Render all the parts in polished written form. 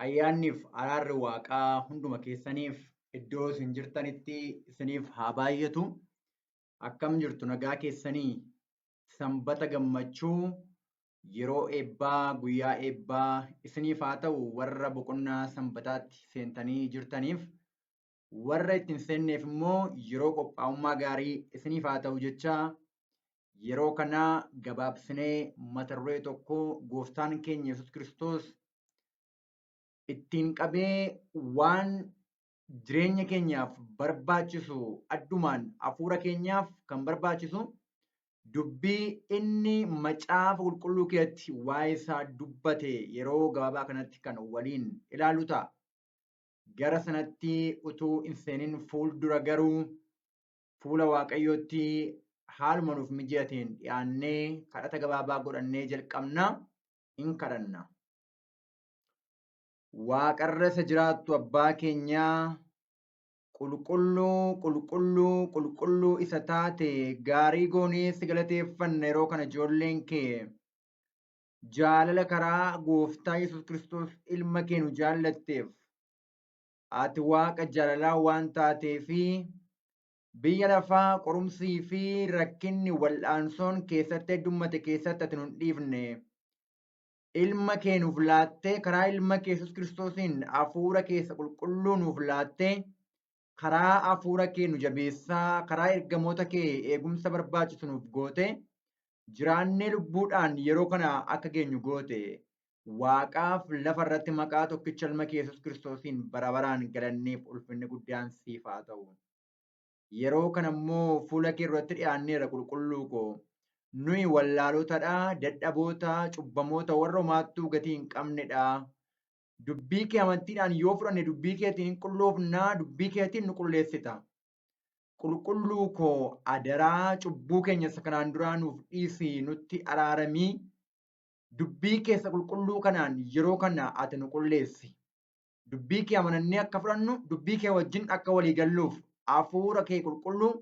Ayyaanniif araarri Waaqaa hunduma keessaniif iddoo isin jirtanitti isiniif haa baay'atu. Akkam jirtu nagaa keessanii sanbata gammachuu yeroo eebbaa guyyaa eebbaa isiniif haa ta'u warra boqonnaa sanbataatti seentanii jirtaniif warra ittiin seenneef immoo yeroo qophaa'ummaa gaarii isiniif haa ta'u jecha yeroo kanaa gabaabsinee mata duree tokko gooftaan keenya Yesuus Kiristoos ittiin qabee waan jireenya keenyaaf barbaachisu addumaan hafuura keenyaaf kan barbaachisu dubbii inni macaafa qulqulluu keessatti waa'ee isaa dubbate yeroo gabaabaa kanatti kan waliin ilaalu ta'a. Gara sanatti utuu hin seenin fuuldura garuu fuula Waaqayyootti haaluma nuuf mijateen dhiyaannee kadhata gabaabaa godhannee jalqabna hin kadhanna. Waaqarra isa jiraattu abbaa keenyaa qulqulluu isa taate gaarii goonee si galateeffanna yeroo kana ijoolleen kee jaalala karaa gooftaa Yesuus Kiristoos ilma kee nu jaallatteef ati waaqa jaalalaa waan taateefi biyya lafaa qorumsii fi rakkinni wal'aansoon keessatti heddummate keessatti ati nu hin dhiifne. Ilma kee nuuf laattee karaa ilma kee Yesuus Kiristoosiin hafuura keessa qulqulluu nuuf laattee karaa hafuura kee nu jabeessaa karaa ergamoota kee eegumsa barbaachisu nuuf goote jiraannee lubbuudhaan yeroo kana akka geenyu goote waaqaaf lafa irratti maqaa tokkicha ilma kee Yesuus Kiristoosiin bara baraan galanneef ulfinni guddaan siif haa ta'u. Yeroo kana immoo fuula kee irratti dhiyaanneera qulqulluu koo. Nuyi wallaalotadha, dadhaboota, cubbamoota warra homaattuu gatii hin qabnedha. Dubbii kee amantiidhaan yoo fudhanne dubbii keetiin hin qulloofnaa, dubbii keetiin nu qulleessita. Qulqulluu koo adaraa cubbuu keenya isa kanaan duraa nuuf dhiisi nutti araaramii. Dubbii keessa qulqulluu kanaan yeroo kana ati nu qulleessi. Dubbii kee amanannee akka fudhannu, dubbii kee wajjin akka walii galluuf hafuura kee qulqulluu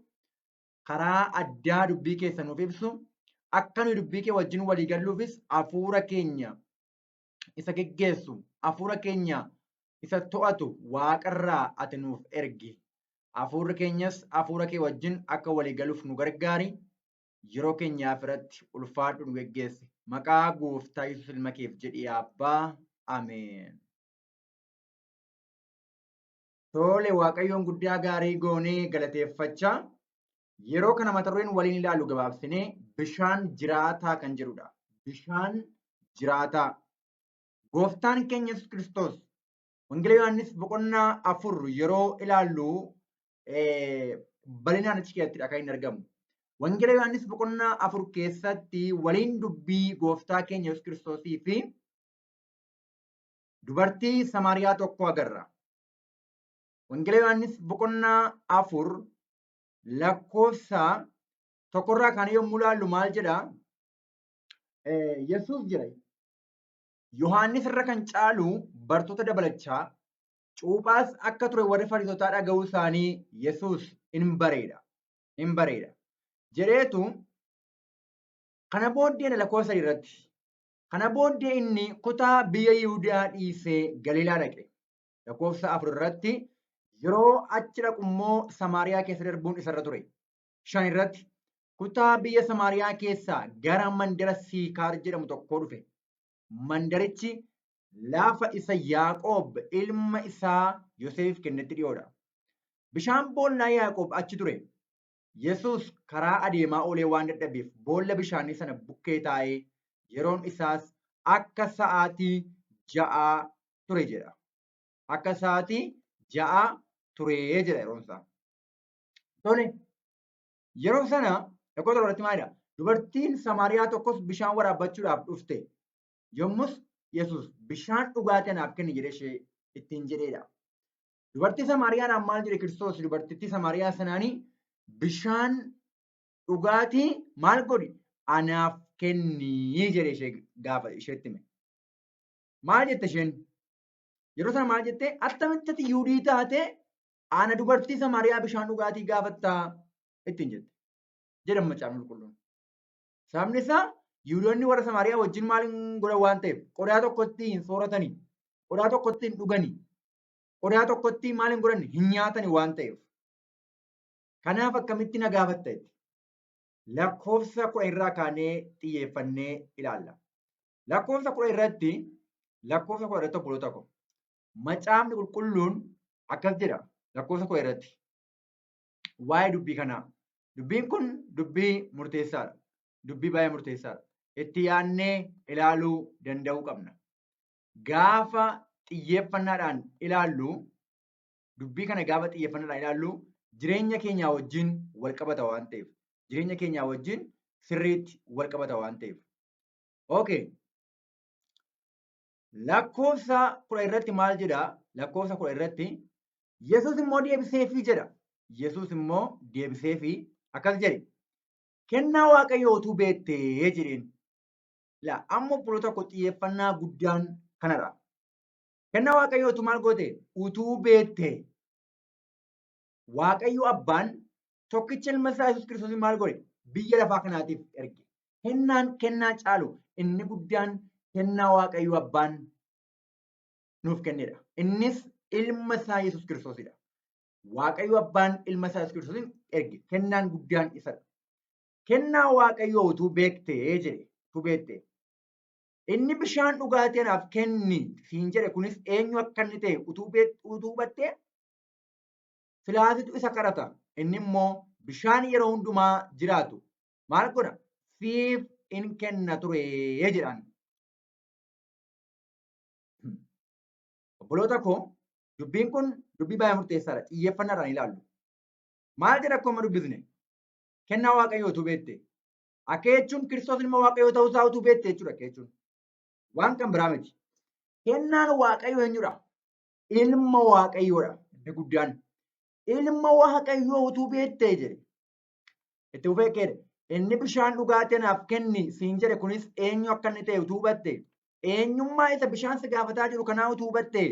karaa addaa dubbii keessa nuuf ibsu. Akka nuyi dubbii kee wajjin walii galluufis hafuura keenya isa geggeessu, hafuura keenya isa to'atu waaqarraa ati nuuf ergi. Hafuurri keenyas hafuura kee wajjin akka walii galuuf nu gargaari. Yeroo keenyaaf irratti ulfaadhu nu geggeessi. Maqaa gooftaa Yesuus ilma keef jedhii abbaa. Ameen. Tole Waaqayyoon guddaa gaarii goonee galateeffachaa. Yeroo kana mata dureen waliin ilaalu gabaabsinee bishaan jiraataa kan jedhudha. Bishaan jiraataa. Gooftaan keenya Yesuus Kiristoos Wangeela Yohaannis boqonnaa 4 yeroo ilaallu bal'inaan achi keessattidha kan inni argamu. Wangeela Yohaannis boqonnaa 4 keessatti waliin dubbii gooftaa keenya Yesuus Kiristoosii fi dubartii Samaariyaa tokko agarra. Wangeela Yohaannis boqonnaa 4 lakkoofsa tokkorraa kan yommuu ilaallu maal jedha? Yesuus jira. Yohaannis irra kan caalu bartoota dabalachaa cuuphaas akka ture warri Fariisotaa dhaga'uu isaanii Yesuus hin bareeda. Jedheetu kana booddee lakkoofsa irratti kana booddee inni kutaa biyya Yihuudaa dhiisee Galiilaa dhaqe. Lakkoofsa 4 irratti yeroo achi dhaqu immoo Samaariyaa keessa darbuun isarra ture. 5 irratti kutaa biyya Samaariyaa keessaa gara mandara Siikaar jedhamu tokkoo dhufe. Mandarichi lafa isa Yaaqoob ilma isaa Yoseef kennetti dhiyoodha. Bishaan boollaa Yaaqoob achi ture. Yesuus karaa adeemaa oolee waan dadhabeef boolla bishaanii sana bukkee taa'ee yeroon isaas akka sa'aatii 6 ture jedha. Akka sa'aatii 6 ture jedha yeroon isaa. Tole yeroo sana lakkoofsa irratti maalidha? Dubartiin Samaariyaa tokkos bishaan waraabbachuudhaaf dhufte. Yommus Yesuus bishaan dhugaatii anaaf kenni jedhee ishee ittiin jedheedha. Dubartii Samaariyaadhaan maal jedhe Kiristoos dubartittii Samaariyaa sanaanii bishaan dhugaatii maal godhi anaaf kennii jedhee ishee gaafa isheetti hime. Maal jette isheen? Yeroo sana maal jette? Attamitti ati Yihuudii taate ana dubartii Samaariyaa bishaan dhugaatii gaafattaa ittiin jette. Jedha Macaafni Qulqulluun. Sababni isaa Yihuudoonni warra Samaariyaa wajjin maal godhan waan ta'eef qodaa tokkotti hin sooratanii. qodaa tokkotti hin dhugani. Qodaa tokkotti maal hin godhanne hin nyaatani waan ta'eef. Kanaaf akkamitti na gaafatta jetti. Lakkoofsa 10 irraa kaanee xiyyeeffannee ilaalla. Lakkoofsa 10 irratti obboloota ko. Macaafni qulqulluun akkas jedha. Lakkoofsa 10 irratti. Waa'ee dubbii kanaa. Dubbiin kun dubbii murteessaadha. Dubbii baay'ee murteessaadha. Itti yaadnee ilaaluu danda'uu qabna. Gaafa xiyyeeffannaadhaan ilaallu, dubbii kana gaafa xiyyeeffannaadhaan ilaallu, jireenya keenyaa wajjin wal qabata waan ta'eef. Jireenya keenyaa wajjin sirriitti wal qabata waan ta'eef. Okay. Lakkoofsa 10 irratti maal jedhaa? Lakkoofsa 10 irratti Yesuus immoo deebiseefii jedha. Yesuus immoo deebiseefii akkas jedhe. Kennaa Waaqayyoo utuu beektee jedheen. Amma obboloota koo xiyyeeffannaa guddaan kanadha. Kennaa Waaqayyoo utuu maal goote? Utuu beektee. Waaqayyo Abbaan tokkicha ilma isaa Yesuus Kiristoos maal godhe? Biyya lafaa kanaatiif erge. Kennaa caalu inni guddaan kennaa Waaqayyo Abbaan nuuf kennedha. Innis ilma isaa Yesuus Kiristoosidha. Waaqayyo Abbaan ilma isaa Yesuus Kiristoosin erge. Kennaan guddaan isadha. Kennaa Waaqayyoo utuu beektee jedhe. Utuu beektee. Inni bishaan dhugaatii anaaf kenni siin jedhe kunis eenyu akka inni ta'e utuu hubattee silaasitu isa kadhata. Inni immoo bishaan yeroo hundumaa jiraatu maal godha? Siif in kenna ture jedhaan. Obboloota koo dubbiin kun dubbii baay'ee murteessaadha. Xiyyeeffannaadhaan ilaallu. Maal jedha akkuma dubbisne? Kennaa Waaqayyoo utuu beektee. Akka jechuun Kiristoos ilma Waaqayyoo ta'uu isaa utuu beektee jechuudha akka jechuun. Waan kan biraa miti. Kennaan Waaqayyoo eenyudha? Ilma Waaqayyoodha. Inni guddaan. Ilma Waaqayyoo utuu beektee jedhe. Itti fufee keedha. Inni bishaan dhugaatii anaaf kenni siin jedhe kunis eenyu akka inni ta'e utuu hubatte. Eenyummaa isa bishaan si gaafataa jiru kanaa utuu hubatte.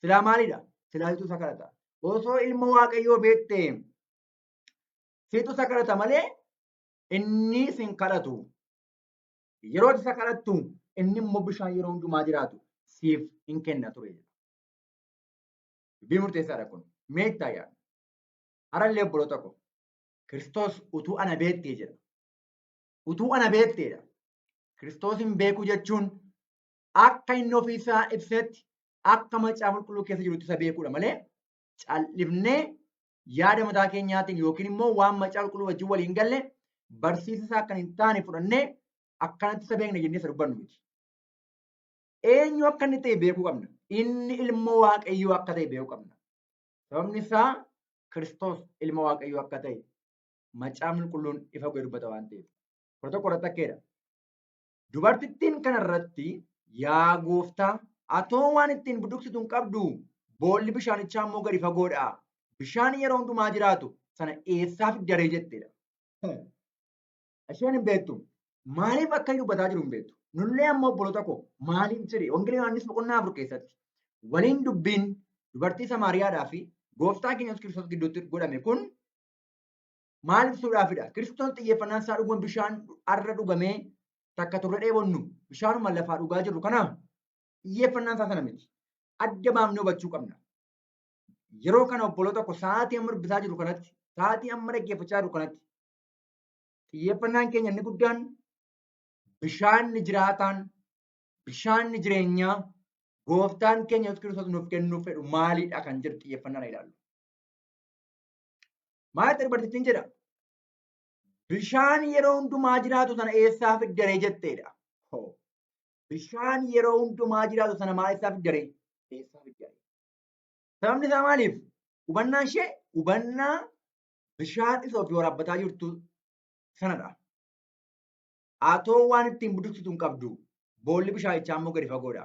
Silaa maalidha? Silaasitu isa kadhata. Osoo ilma Waaqayyoo beektee siitu isa kadhata malee inni sin kadhatu. Yeroo isa kadhattu inni immoo bishaan yeroo hundumaa jiraatu siif in kenna ture. Dubbii murteessaadha kun. Meettaa yaadda. Harallee obboloota ko. Kiristoos utuu ana beektee jedha. Utuu ana beekteedha. Kiristoosin beekuu jechuun akka inni ofiisaa ibsetti akka macaafa qulqulluu keessa jirutti isa beekuudha malee callifnee yaada mataa keenyaatiin yookiin immoo waan macaafa qulqulluu wajjin waliin galle barsiisa isaa akka hin taane fudhannee akkanatti isa beekna jennee isa dubbannu miti. Eenyu akka inni ta'e beekuu qabna. Inni ilma Waaqayyoo akka ta'e beekuu qabna. Sababni isaa Kiristoos ilma Waaqayyoo akka ta'e macaafni qulqulluun ifa godhe dubbata waan ta'eef. Kora tokko irratti akkeedha. Dubartittiin kanarratti yaa gooftaa atoo waan ittiin budduqsitu hin qabdu boolli bishaanichaa immoo gadi fagoodha. Bishaan yeroo hundumaa jiraatu sana eessaa fiddaree jetteedha. Isheen hin beektu. Maaliif akka inni dubbataa jiru hin beektu. Nullee ammoo obboloota koo maaliif jedhe Wangeelii Yohaannis boqonnaa 4 keessatti waliin dubbiin dubartii Samaariyaadhaa fi gooftaa keenya Yesuus Kiristoos gidduutti godhame kun maal ibsuudhaafidha? Kiristoos xiyyeeffannaan isaa dhuguun bishaan arra dhugamee takka turre dheebonnu bishaanuma lafaa dhugaa jirru kana xiyyeeffannaan isaa sana miti. Adda baafnee hubachuu qabna. Yeroo kana obboloota koo sa'aatii amma dubbisaa jiru kanatti, sa'aatii amma dhaggeeffachaa jiru kanatti xiyyeeffannaan keenya inni guddaan bishaanni jiraataan, bishaanni jireenyaa gooftaan keenya Yesuus Kiristoos nuuf kennuuf fedhu maalidha kan jedhu xiyyeeffannaan ilaallu. Maal dubartittiin jedha? Bishaan yeroo hundumaa jiraatu sana eessaa fiddaree jetteedha. Bishaan yeroo hundumaa jiraatu sana maal eessaa fiddaree? Eessaa fiddaree. Sababni isaa maaliif? Hubannaan ishee hubannaa bishaan isa ofii waraabbataa jirtu sanadha. Atoo waan ittiin budduqsitu hin qabdu boolli bishaanichaa immoo gadi fagoodha.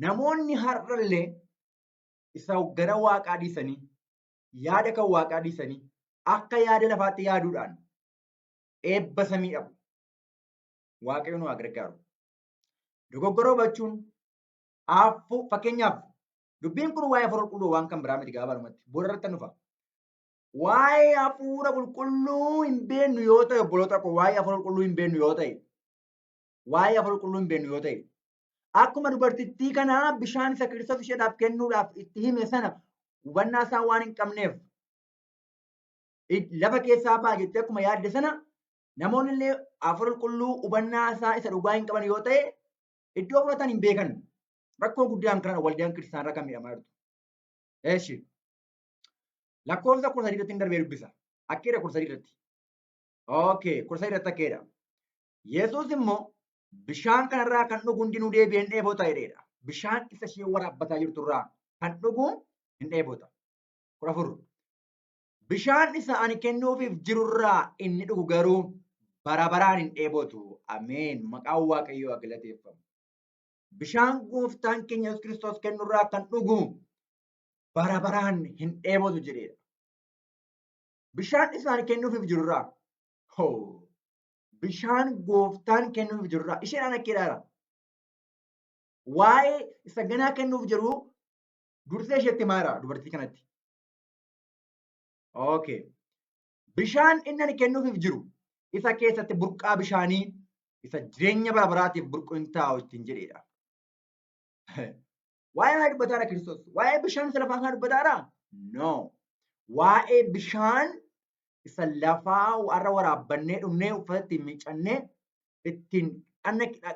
Namoonni har'allee isa gara waaqaa dhiisanii yaada kan waaqaa dhiisanii akka yaada lafaatti yaaduudhaan eebba samii dhabu. Waaqayyo nu haa gargaaru. Dogoggora hubachuun fakkeenyaaf dubbiin kun waa'ee hafuura qulqulluu waan kan biraa miti gabaabumatti booda irratti nufa. Waa'ee hafuura qulqulluu hin beeknu yoo ta'e obboloota koo waa'ee hafuura qulqulluu hin beeknu yoo ta'e Akkuma dubartittii kanaa bishaan isa Kiristoos isheedhaaf kennuudhaaf itti hime sana hubannaa isaa waan hin qabneef lafa keessaa ba'a jettee akkuma yaadde sana namoonni illee Hafuura Qulqulluu hubannaa isaa isa dhugaa hin qaban yoo ta'e iddoo fudhatan hin beekan. Rakkoo guddaan kana waldaan kiristaanaa kan miidhamaa jirtu. Eeshi. Lakkoofsa 13 darbee dubbisa. Akkeedha 13. Okay, 13 akkeedha. Yesuus immoo bishaan kanarraa kan dhugu hundinuu deebi'een dheebota jedheedha. Bishaan isa ishee waraabbataa jirturraa kan dhugu hin dheebota. 14. Bishaan isa ani kennuufiif jirurraa inni dhugu garuu bara baraan hin dheebotu. Ameen. Maqaan Waaqayyoo galateeffamu. Bishaan gooftaan keenya Yesuus Kiristoos kennurraa kan dhugu bara baraan hin dheebotu jedheedha. Bishaan isa ani kennuufiif jirurraa. Bishaan gooftaan kennuuf jirurraa. Isheen akkeedhaadha. Waa'ee isa ganaa kennuuf jiru dursee isheetti maara dubartii kanatti. Okay. Bishaan inni ani kennuufiif jiru isa keessatti burqaa bishaanii isa jireenya bara baraatiif burqu hin taa'u ittiin jedheedha. Waa'ee maa dubbataadha Kiristoos? Waa'ee bishaan isa lafaa kana dubbataadha? No. Waa'ee bishaan isa lafaa warra waraabbannee dhugnee uffata ittiin miiccannee ittiin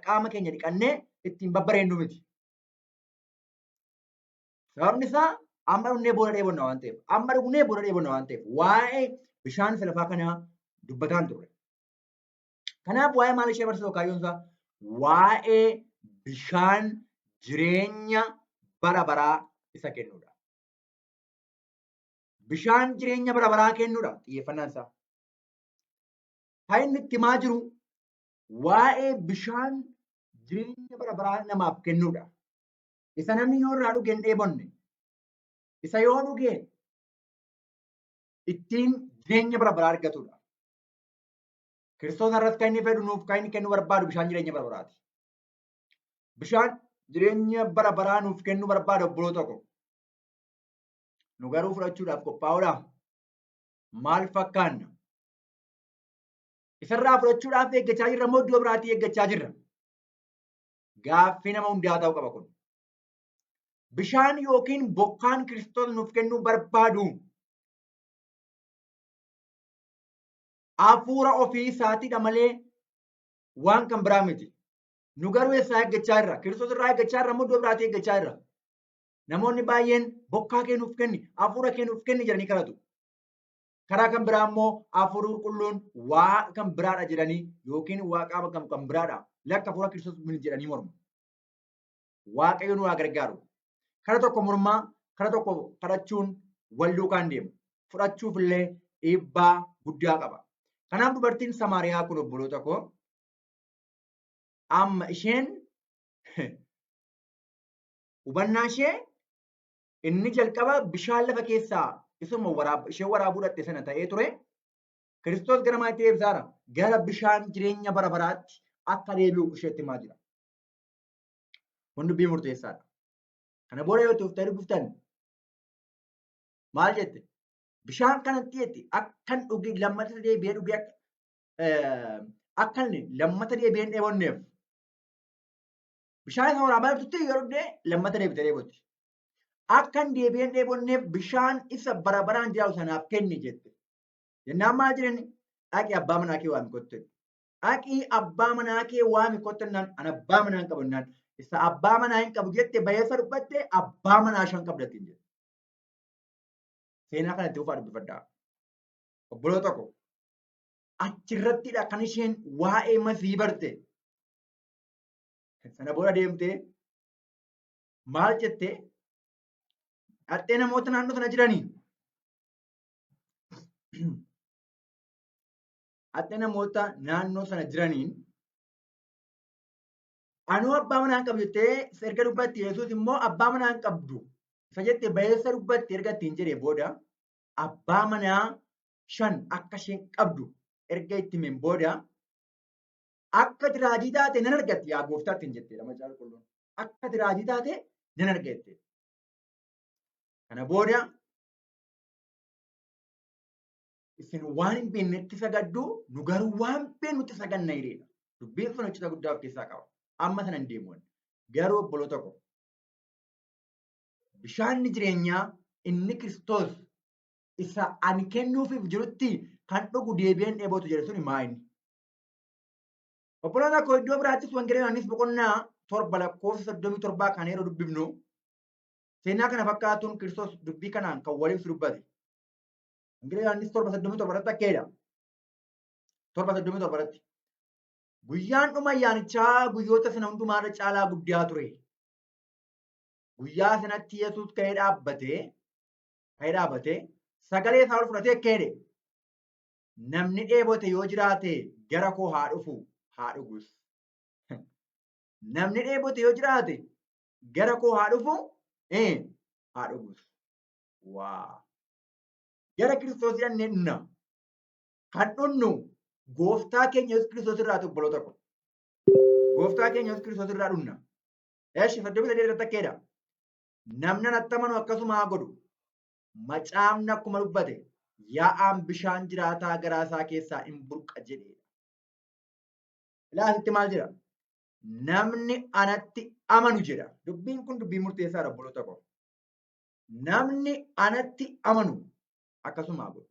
qaama keenya dhiqannee ittiin babbareennu miti. Sababni isaa amma dhugnee booda dheebonna waan ta'eef, amma dhugnee booda dheebonna waan ta'eef waa'ee bishaan isa lafaa kanaa dubbataan turre. Kanaaf waa'ee maal ishee barsiisuu kaayyoon isaa? Waa'ee bishaan jireenya bara baraa isa kennuudha. Bishaan jireenya bara baraa kennuudha xiyyeeffannaan isaa. Kan inni itti himaa jiru waa'ee bishaan jireenya bara baraa namaaf kennuudha. Isa namni yoo irraa dhuge hin dheebonne, isa yoo dhuge ittiin jireenya bara baraa argatudha. Kiristoos irratti kan inni fedhu nuuf kan inni kennu barbaadu bishaan jireenya bara baraati. Bishaan jireenya bara baraa nuuf kennu barbaada obboloo tokko. Nu garuu fudhachuudhaaf qophaa'uudha. Maal fakkaanna? Isarraa fudhachuudhaaf eeggachaa jirra moo iddoo biraatii eeggachaa jirra? Gaaffii nama hundaa ta'uu qaba kun. Bishaan yookiin bokkaan Kiristoos nuuf kennuu barbaadu hafuura ofii isaatiidha malee waan kan biraa miti. Nu garuu eessaa eeggachaa jirra? Kiristoos irraa eeggachaa jirra moo iddoo biraatii eeggachaa jirra? Namoonni baay'een bokkaa kee nuuf kenni, hafuura kee nuuf kenni jedhanii kadhatu. Karaa kan biraa immoo hafuurri qulqulluun waa kan biraadha jedhanii yookiin waaqaa kan biraadha. Lakka hafuura Kiristoos min jedhanii mormu. Waaqayyo nu haa gargaaru. Kara tokko mormaa, kara tokko kadhachuun wal duukaan deemu. Fudhachuuf illee dhiibbaa guddaa qaba. Kanaaf dubartiin Samaariyaa kun obboloota koo amma isheen hubannaa ishee inni jalqaba bishaan lafa keessaa isuma ishee waraabuu dhatte sana ta'ee ture. Kiristoos gara maalitti deebisaara? Gara bishaan jireenya bara baraatti akka deebi'u isheetti himaa jira. Kun dubbii murteessaadha. Kana booda yoo tuuftee dubbiftan maal jette? Bishaan kanatti jetti akkan dhugi lammata deebi'ee dhugi akkan lammata deebi'ee hin dheebonneef. Bishaan isa waraabaa jirtutti yoo dhugde lammata deebitee dheebotti. Akkan deebi'ee hin dheebonneef bishaan isa bara baraan jiraatu sanaaf kenni jette. Jennaan maal jedhani? Dhaqii abbaa manaa kee waami kottu. Dhaqii abbaa manaa kee waami kottu jennaan an abbaa manaa hin qabu jennaan. Isa abbaa manaa hin qabu jette bayeessa dubbatte abbaa manaa shan qabdattiin jette. Seenaa kanatti ufaa dubbifadhaa. Obboloo tokko achirrattidha kan isheen waa'ee masii barte. Sana booda deemtee maal jettee? Dhattee namoota naannoo sana jiranii. Dhattee namoota naannoo sana jiraniin anuu abbaa manaa hin qabu jettee erga dubbatti Yesuus immoo abbaa manaa hin qabdu. Isa jettee bayeessa dubbatti erga ittiin jedhee booda abbaa manaa shan akka isheen qabdu erga itti himeen booda akka raajii taate nan argatti yaa gooftaa ittiin jetteedha macaafa qulqulluun. Akka raajii taate nan argette. Kana booda isin waan hin beeknetti sagaddu nu garuu waan beeknutti saganna jedheedha. Dubbiin sun hojjeta guddaa of keessaa qaba. Amma sana hin deemu. Garuu obboloota ko bishaanni jireenyaa inni Kiristoos isa ani kennuufiif jirutti kan dhugu deebi'een dheebotu jedhe suni maa inni? Obboloota koo iddoo biraattis wangeela Yohaannis boqonnaa 7 lakkoofsa 37 kan yeroo dubbifnu seenaa kana fakkaatuun Kiristoos dubbii kanaan kan waliif dubbate. Wangeela Yohaannis 7:37 irratti akkeedha. 7:37 irratti. Guyyaan dhuma ayyaanichaa guyyoota sana hundumaarra caalaa guddaa ture. Guyyaa sanatti Yesuus ka'ee dhaabbatee sagalee isaa ol fudhatee akkeedhe. Namni dheebote yoo jiraate gara koo haa dhufu haa dhugus. Namni dheebote yoo jiraate gara koo haa dhufu haa dhugus. Waa. Gara Kiristoos jedhannee dhunna. Kan dhunnu gooftaa keenya Yesuus Kiristoos irraa obboloota ko. Gooftaa keenya Yesuus Kiristoos irraa dhunna. Eeshi 8 irratti akkeedha. Namni natti amanu akkasuma haa godhu. Macaafni akkuma dubbate yaa'aan bishaan jiraataa garaa isaa keessaa hin burqa jedheedha. Ilaasitti maal jedha? Namni anatti amanu jedha. Dubbiin kun dubbii murteessaadha obboloota ko. Namni anatti amanu akkasuma haa godhu.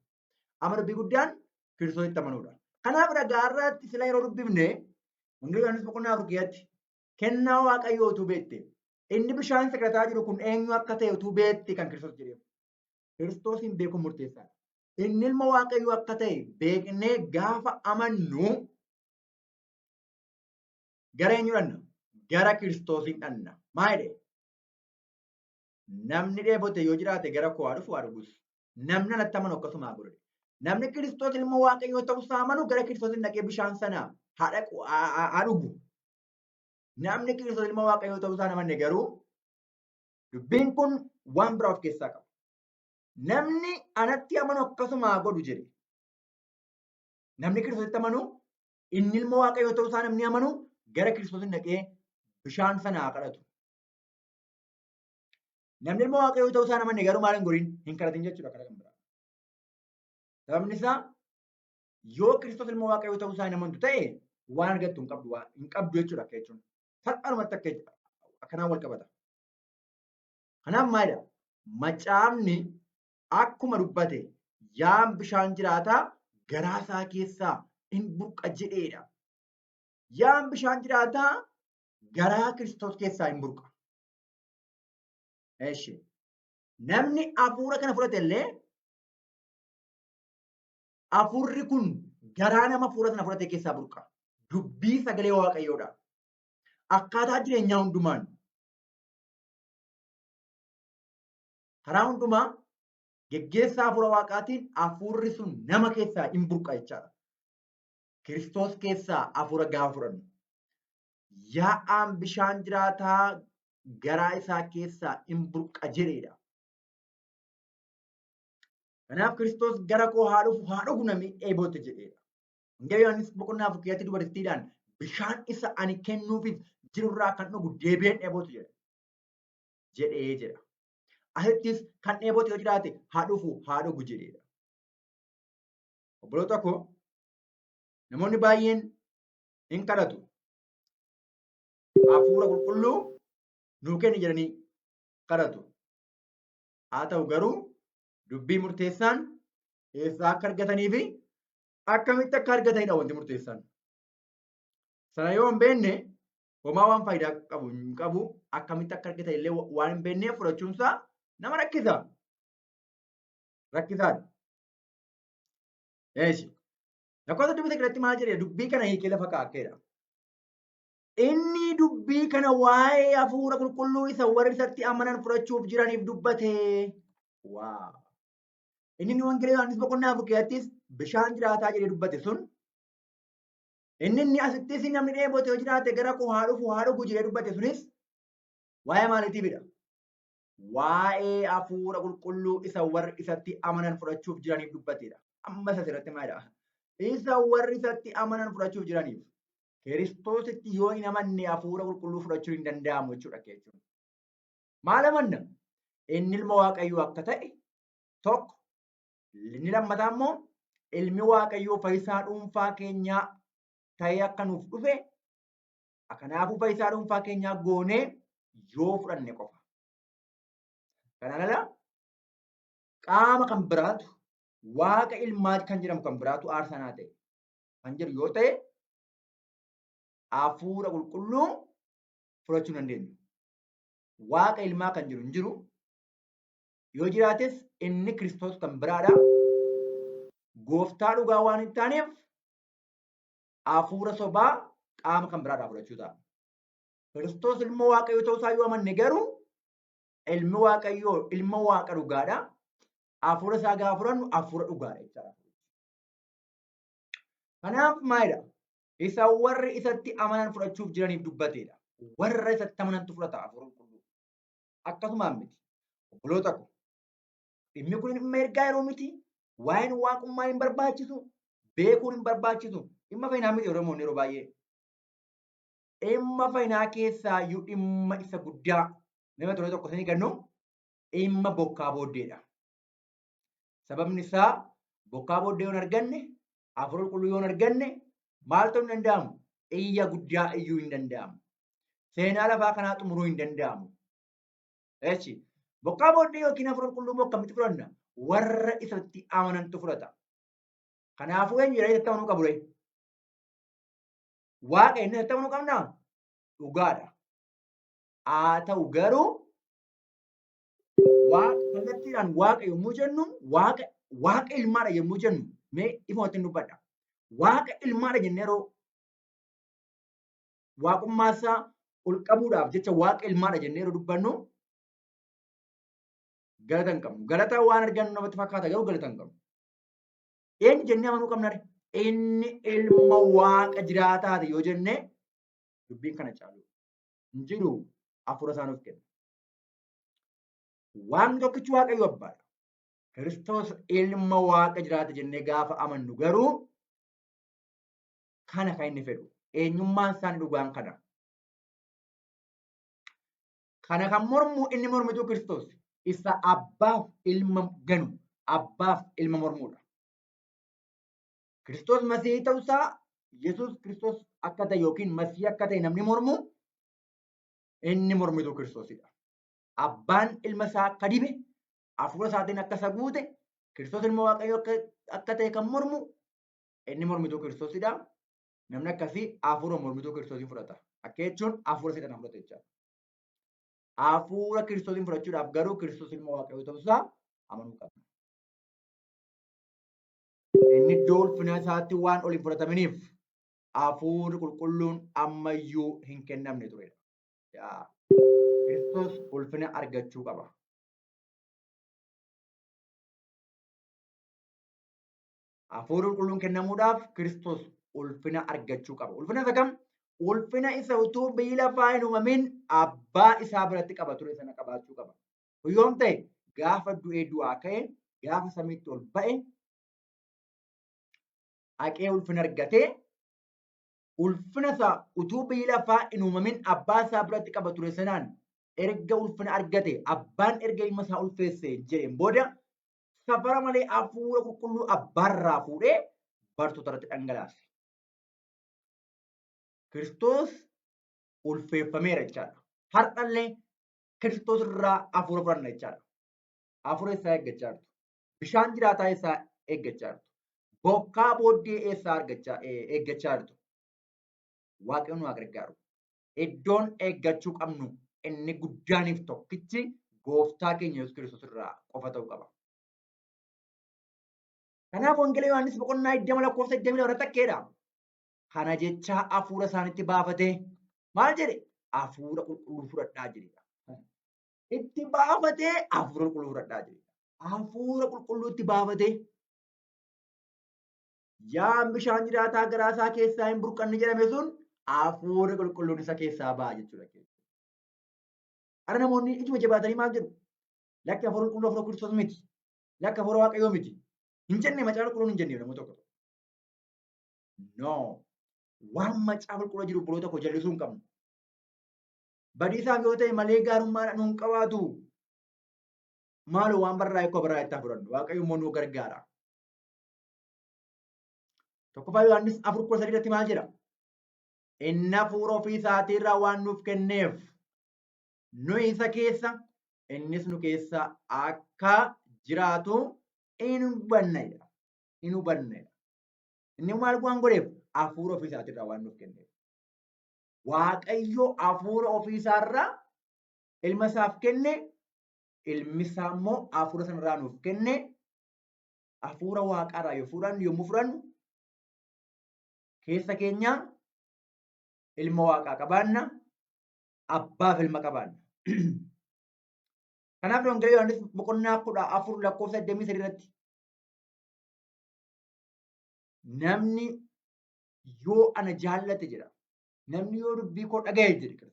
Amma dubbii guddaan Kiristoositti amanuudha. Kanaaf dhagaarratti sila yeroo dubbifne wangeela Yohaannis boqonnaa 4 keessatti kennaa Waaqayyoo utuu beekte inni bishaan sakrataa jiru kun eenyu akka ta'e utuu beekte kan Kiristoos jedheef. Kiristoosiin beekuun murteessaadha. Inni ilma Waaqayyoo akka ta'e beeknee gaafa amannu gara eenyu dhanna? Gara Kiristoosiin dhanna. Maa jedhee? Namni dheebote yoo jiraate gara koo haa dhufu haa dhugus. Namni anatti amanu akkasuma haa godhu. Namni Kiristoos ilma Waaqayyoo ta'uusaa amanu gara Kiristoosiin dhaqee bishaan sana haa dhugu. Namni Kiristoos ilma Waaqayyoo ta'uusaa hin amanne garuu dubbiin kun waan biraa of keessaa qaba. Namni anatti amanu akkasuma haa godhu jedhe. Namni Kiristoositti amanu inni ilma Waaqayyoo ta'uusaa namni amanu gara Kiristoosiin dhaqee bishaan sana haa kadhatu. Namni ilma Waaqayyoo ta'uusaa hin amanne garuu maal hin godhin hin kadhatin jechuudha karaa kan biraa. Sababni isaa yoo Kiristoos ilma Waaqayyoo ta'uusaa hin amantu ta'e waan argattu hin qabdu jechuudha akka jechuun. Salphaadhumatti akkanaan wal qabata. Kanaaf maalidha? Macaafni akkuma dubbate yaa'aan bishaan jiraataa garaa isaa keessaa hin burqa jedheedha. Yaa'aan bishaan jiraataa garaa Kiristoos keessaa hin burqa. Namni hafuura kana fudhate illee hafuurri kun garaa nama hafuura sana fudhate keessaa burqa. Dubbii sagalee Waaqayyoodha. Akkaataa jireenyaa hundumaan karaa hundumaa geggeessaa hafuura Waaqaatiin hafuurri sun nama keessaa hin burqa jechaadha. Kiristoos keessaa hafuura gaafa fudhannu yaa'aan bishaan jiraataa garaa isaa keessaa hin burqa jedheedha. Kanaaf Kiristoos gara koo haa dhufu haa dhugu namni dheebote jedheedha. Wangeela Yohaannis boqonnaa 4 keessatti dubartittiidhaan bishaan isa ani kennuufiif jirurraa kan dhugu deebi'een dheebotu jedhee jedha. Asittis kan dheebote yoo jiraate haa dhufu haa dhugu jedheedha. Obboloota koo namoonni baay'een hin kadhatu. Hafuura qulqulluu nuu kenni jedhanii kadhatu. Haa ta'u garuu dubbii murteessaan eessaa akka argatanii fi akkamitti akka argatanidha wanti murteessaan. Sana yoo hin beekne homaa waan faayidaa qabu hin qabu akkamitti akka argatan illee waan hin beekneef fudhachuunsaa nama rakkisa. Rakkisaadha. Lakkoofsa dubbii irratti maal jedhee dubbii kana hiikee lafa kaa'eera. Inni dubbii kana waa'ee hafuura qulqulluu isa warri isatti amanan fudhachuuf jiraniif dubbate. Waa. Inni wangeela Yohaannis boqonnaa 4 keessattis bishaan jiraataa jedhee dubbate sun inni asittis namni dheebote yoo jiraate gara koo haa dhufu haa dhugu jedhee dubbate sunis waa'ee maaliitiifidha? Waa'ee hafuura qulqulluu isa warri isatti amanan fudhachuuf jiraniif dubbatedha. Ammas asirratti maalidha? Isa warri isatti amanan fudhachuuf jiraniif. Kiristoositti yoo hin amanne hafuura qulqulluu fudhachuu hin danda'amu jechuudha jechuudha. Maal amanna? Inni ilma Waaqayyoo akka ta'e tokko. Inni lammataa immoo ilmi Waaqayyoo fayyisaa dhuunfaa keenyaa ta'ee akka nuuf dhufe Kanaafuu fayyisaa dhuunfaa keenyaa goonee yoo fudhanne qofa. Kanaan ala qaama kan biraatu waaqa ilmaati kan jedhamu kan biraatu aarsaa naa ta'e kan jedhu yoo ta'e hafuura qulqulluu fudhachuu hin dandeenyu. Waaqa ilmaa kan jiru hin jiru. Yoo jiraates inni Kiristoos kan biraadha. Gooftaa dhugaa waan hin taaneef hafuura sobaa qaama kan biraadhaa fudhachuu ta'a. Kiristoos ilma waaqayyoo ta'uusaa yoo amanne garuu ilmi waaqayyoo ilma waaqa dhugaadha. Hafuura isaa gaafa fudhannu hafuura dhugaadha jechaadha. Kanaaf maalidha? Isa warri isatti amanan fudhachuuf jiraniif dubbateedha. Warra isatti amanantu fudhata hafuura qulqulluu. Akkasumaan miti. Obboloota ko, dhimmi kun dhimma ergaa yeroo miti. Waa'een waaqummaa hin barbaachisu. Beekuun hin barbaachisu. Dhimma fayyinaa miti Oromoon yeroo baay'ee. Dhimma fayyinaa keessaayyuu dhimma isa guddaa nama ture tokko sanii gannu dhimma bokkaa booddeedha. Sababni isaa bokkaa booddee yoo hin arganne, hafuura qulqulluu yoo hin arganne maal ta'uu hin danda'amu? Iyya guddaa iyyuu hin danda'amu. Seenaa lafaa kanaa xumuruu hin danda'amu. Eechi bokkaa booddee yookiin hafuura qulqulluu akkamitti fudhanna? Warra isatti amanantu fudhata. Kanaafuu eenyu jedhanii isatti amanuu qabu ree? Waaqa inni isatti amanuu qabnaa? Dhugaadha. Haa ta'u garuu waaqa kallattiidhaan waaqa yommuu jennu waaqa ilmaadha yommuu jennu mee ifamatti hin dubbadha. Waaqa ilmaadha jennee yeroo waaqummaa isaa ol qabuudhaaf jecha waaqa ilmaadha jennee yeroo dubbannu galata hin qabnu. Galata waan argannu namatti fakkaata garuu galata hin qabnu. Eenyu jennee amanuu qabna? Inni ilma waaqa jiraataati yoo jenne dubbiin kana caalu hin jiru. Hafuura isaa nuuf kenna. Waan tokkichi waaqayyo abbaadha. Kiristoos ilma waaqa jiraata jennee gaafa amannu garuu kana kan inni fedhu. Eenyummaan isaanii dhugaan kana. Kana kan mormu inni mormituu Kiristoos isa abbaaf ilma ganu, abbaaf ilma mormuudha. Kiristoos masihii ta'uusaa Yesuus Kiristoos akka ta'e yookiin masihii akka ta'e namni mormu inni mormituu Kiristoosidha. Abbaan ilma isaa akka dibe, hafuura isaatiin akka isa guute, Kiristoos ilma waaqayyoo akka ta'e kan mormu inni mormituu Kiristoosidha. Namni akkasii hafuura mormituu Kiristoosiin fudhata. Akka jechuun hafuura seexanaa fudhata jechaadha. Hafuura Kiristoosiin fudhachuudhaaf garuu Kiristoos ilma waaqayyoo ta'uusaa amanuu qabna. Inni iddoo ulfina isaatti waan ol hin fudhataminiif hafuurri qulqulluun ammayyuu hin kennamne turedha. Kiristoos ulfina argachuu qaba. Hafuurri qulqulluun kennamuudhaaf Kiristoos ulfina argachuu qaba. Ulfina isa kam? Ulfina isa utuu biyyi lafaa hin uumamin abbaa isaa biratti qaba ture sana qabaachuu qaba. Yoom ta'e gaafa du'ee du'aa ka'e, gaafa samiitti ol ba'e, haqee ulfina argatee, ulfina isaa utuu biyyi lafaa hin uumamin abbaa isaa biratti qaba ture sanaan erga ulfina argate, abbaan erga ilma isaa ulfeesse jedheen booda safara malee hafuura qulqulluu abbaarraa fuudhee bartoota irratti dhangalaase. Kiristoos ulfeeffameera jechaadha. Har'allee Kiristoos irraa hafuura fudhanna jechaadha. Hafuura isaa eeggachaa jirtu. Bishaan jiraataa isaa eeggachaa jirtu. Bokkaa booddee eessaa eeggachaa jirtu. Waaqayyoon nu haa gargaaru. Iddoon eeggachuu qabnu inni guddaaniif tokkichi gooftaa keenya Yesuus Kiristoos irraa qofa ta'uu qaba. Kanaaf wangeela Yohaannis boqonnaa 20:22 takkeedha. Kana jechaa hafuura isaanitti baafatee maal jedhe? Hafuura qulqulluu fudhadhaa jedhedha. Itti baafatee hafuura qulqulluu fudhadhaa jedhedha. Hafuura qulqulluu itti baafatee yaan bishaan jiraataa garaa isaa keessaa hin burqanne jedhame sun hafuura qulqulluun isa keessaa ba'a jechuudha. Har'a namoonni ijuma jabaatanii maal jedhu? Lakki hafuura qulqulluu hafuura Kiristoos miti. Lakki hafuura waaqayyoo miti. Hin jenne macaafa qulqulluun hin jenne namoota tokko. No. Waan macaafa qulqulluu jiru obboloota koo jallisuu hin qabnu. Badiisaaf yoo ta'e malee gaarummaadhaan nuun qabaatu. Maaloo waan barraa'e koo barraa'e itti fudhannu. Waaqayyo immoo nu gargaara. Tokkoffaa Yohaannis 4:3 maal jedha? inni hafuura ofii isaatiirraa waan nuuf kenneef nu isa keessa innis nu keessa akka jiraatu hin hubannedha. Inni maal waan godheef hafuura ofii isaatiirraa waan nuuf kenneef. Waaqayyo hafuura ofii isaarraa ilma isaaf kenne, ilmi isaa immoo hafuura sanarraa nuuf kenne. Hafuura waaqarraa yommuu fudhannu keessa keenya ilma waaqaa qabaanna, abbaaf ilma qabaanna. Kanaaf Wangeela Yohaannis boqonnaa 14 lakkoofsa 23 irratti namni yoo ana jaallate jedha. Namni yoo dubbii koo dhagaye jedhe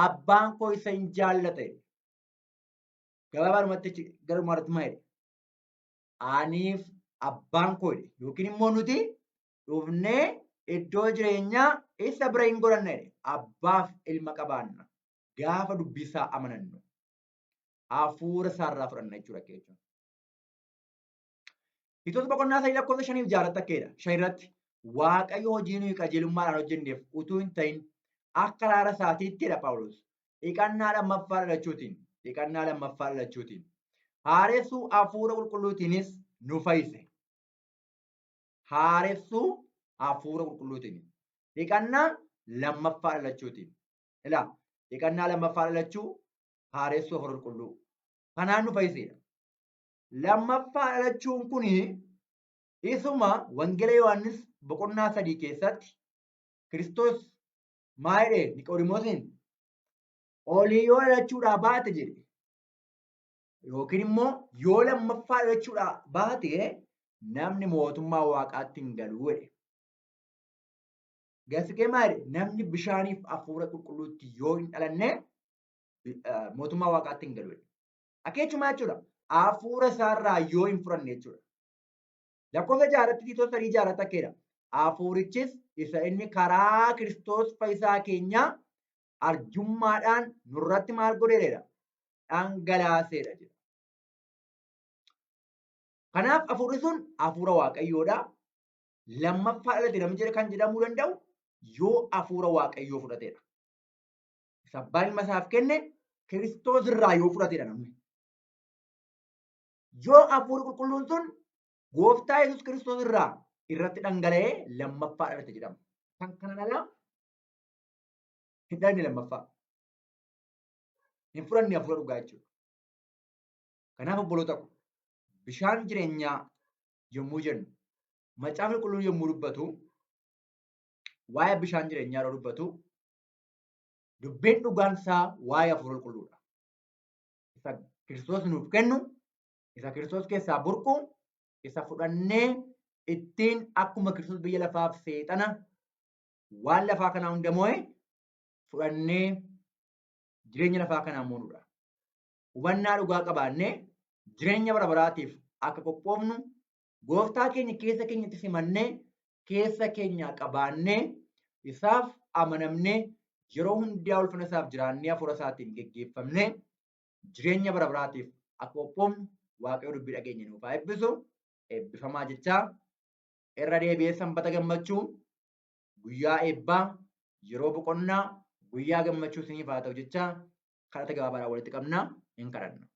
abbaan koo isa hin jaallate. Gabaabaadhumatti garumaatti maal jedhe? Aniif abbaan koo jedhe yookiin immoo nuti dhufnee iddoo jireenyaa isa bira hin godhanne jedhe. Abbaaf ilma qabaanna gaafa dubbii isaa amanannu hafuura isaarraa fudhanna jechuudha. Tiitoos boqonnaa 3 lakkoofsa 5 fi 6 akkeedha. 5 irratti Waaqayyo hojii nuyi qajeelummaadhaan hojjenneef utuu hin ta'in akka araara isaatiitti jedha Phaawulos. Dhiqannaa lammaffaa dhalachuutiin haaressuu hafuura qulqulluutiinis nu fayyise. Haaressuu hafuura qulqulluutiinis dhiqannaa lammaffaa dhalachuutiin. Dhiqannaa lammaffaa dhalachuu haaressuu hafuura qulqulluu kanaan nu fayyisedha. Lammaffaa dhalachuun kun isuma Wangeela Yohaannis boqonnaa 3 keessatti Kiristoos maal jedhe Niqoodimoosiin olii yoo dhalachuudhaa baate jedhe yookiin immoo yoo lammaffaa dhalachuudhaa baate namni mootummaa waaqaatti hin galu jedhe. Gasikee maal jedhe namni bishaaniif hafuura qulqulluutti yoo hin dhalanne mootummaa waaqaatti hin galu jedhe. Akeechumaa jechuudha. Hafuura isaarraa yoo hin fudhanne jechuudha. Lakkoofsa 6 Tiitoos 3:6 akkeedha. Hafuurichis isa inni karaa Kiristoos fayyisaa keenyaa arjummaadhaan nurratti maal godheedha? Dhangalaaseedha jedha. Kanaaf hafuurri sun hafuura waaqayyoodha. Lammaffaa dhalate namni kan jedhamuu danda'u yoo hafuura waaqayyoo fudhateedha. Abbaan ilma isaaf kenne Kiristoos irraa yoo fudhateedha namni. Yoo hafuurri qulqulluun sun Gooftaa Yesuus Kiristoos irratti dhangala'ee lammaffaa dhalate jedhama. Kan kana dhalaa hin dhalanne lammaffaa. Hin fudhanne hafuura dhugaa jechuudha. Kanaaf obboloota ko bishaan jireenyaa yommuu jennu Macaafni Qulqulluun yommuu dubbatu waa'ee bishaan jireenyaa yeroo dubbatu dubbiin dhugaan isaa waa'ee hafuura qulqulluudha. Isa Kiristoos nuuf kennu, isa Kiristoos keessaa burqu, isa fudhannee ittiin akkuma Kiristoos biyya lafaaf seexana waan lafaa kanaa hunda mo'e fudhannee jireenya lafaa kanaa moonuudha. Hubannaa dhugaa qabaannee jireenya bara baraatiif akka qophoofnu Gooftaa keenya keessa keenyatti simannee keessa keenya qabaannee isaaf amanamnee yeroo hundaa ulfina isaaf jiraannee hafuura isaatiin geggeeffamnee jireenya bara baraatiif akka qophoofnu Waaqayyo dubbii dhageenya nuuf haa eebbisu. Eebbifamaa jechaa irra deebi'ee sanbata gammachuu guyyaa eebbaa yeroo boqonnaa guyyaa gammachuu isiniif haa ta'u jechaa kadhata gabaabaadhaan walitti qabnaa hin kadhanna.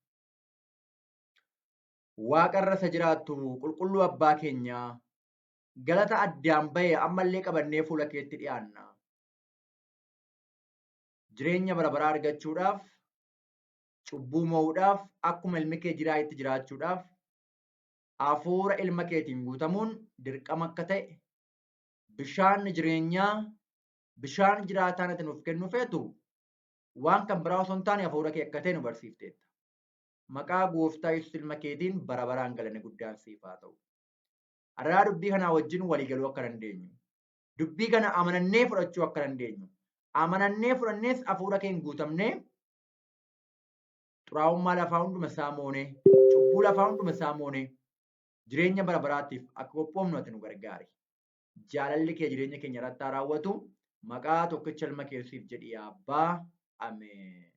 Waaqarra isa jiraattu qulqulluu abbaa keenyaa galata addaan bahe ammallee qabannee fuula keetti dhiyaanna. Jireenya bara baraa argachuudhaaf, cubbuu mo'uudhaaf, akkuma ilmi kee itti jiraachuudhaaf, hafuura ilma keetiin guutamuun dirqama akka ta'e, bishaan jireenyaa, bishaan jiraataan ati nuuf kennu feetu waan kan biraa osoo hin taane hafuura kee akka ta'e nu barsiifteetta. Maqaa Gooftaa Yesuus ilma keetiin bara baraan galanni guddaan siif haa ta'u. Araraa dubbii kanaa wajjin walii galuu akka dandeenyu, dubbii kana amanannee fudhachuu akka dandeenyu, amanannee fudhannees hafuura keen guutamnee xuraa'ummaa lafaa hunduma isaa moonee, cubbuu lafaa hunduma isaa moonee jireenya bara baraatiif akka qophoofnu ati nu gargaari. Jaalalli kee jireenya keenya irratti haa raawwatu. Maqaa tokkicha ilma keetiif jedhii Abbaa. Ameen.